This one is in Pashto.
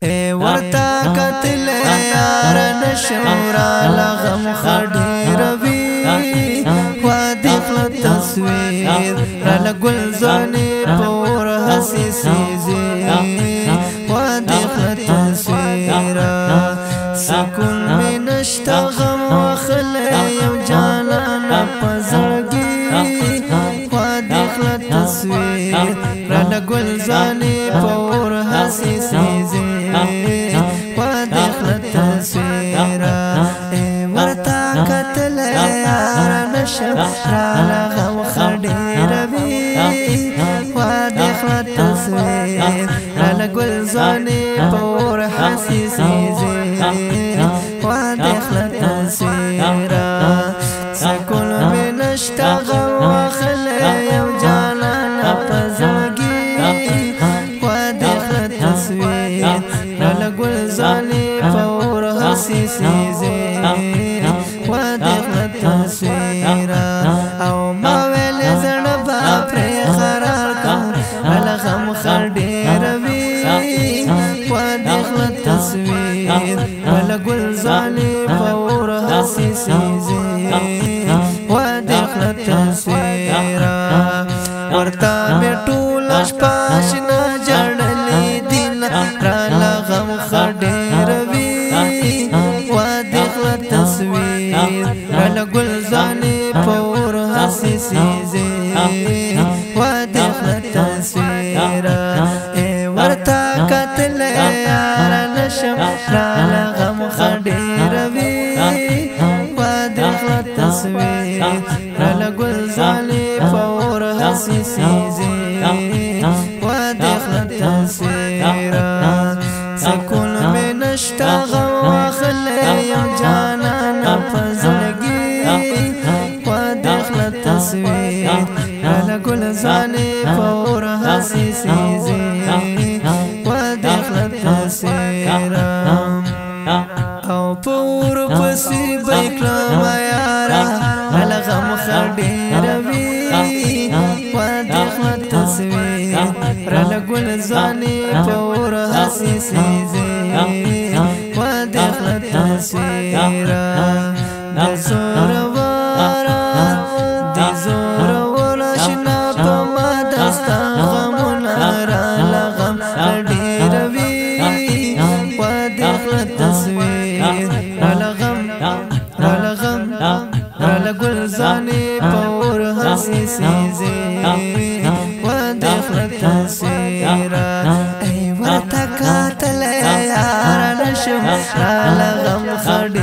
ورتا قتل یار نشورا لغم خډیر وی وادخل تصویر رل گل زانی پور حسی سیزی وادخل تصویر سکون می نشتا غم وخل یو جانانا پزړګي وادخل تصویر رل گل زانی پور حسی سیزی وادخل تصویر ورتا قتل یار نشم رالغم خډیر وی وادخل تصویر رل گل زانی پور حسی سیزی وادخل تصویر سکون می نشتا غم وخل یو جانانا پزړګي وادخل تصویر رل گل زانی پور حسی سیزی وادخل تصویر او ما ویل زړه با پر قرار کړ رلغم خډیر وی وادخل تصویر رل گل زانی پور حسی سیزی وادخل تصویر ورتا می ټول شپاشنا جړلې دین رلغم خډیر وی وادخل تصویر رل گل زانی پور حسی سیزی وادخل تصویر ورتا قتل یار نشم رلغم خډیر وی وادخل تصویر رل گل زانی پور حسی سیزی وادخل تصویر سکون می نشتا غم وخل یو جانانا پزړګي وادخل تصویر رل گل زانی پور حسی سیزی وادخل تصویر او پور پسی بیکلم یارا رلغم خډیر وی وادخل تصویر رل گل زانی پور حسی سیزی وادخل تصویر د زور وارا د زور ورشنا پما دستا غمنا رلغم خډیر وی وادخل تصویر رل گل زانی پور حسی سیزی وادخل تصویر ورتا قتل یار نشم رلغم خډیر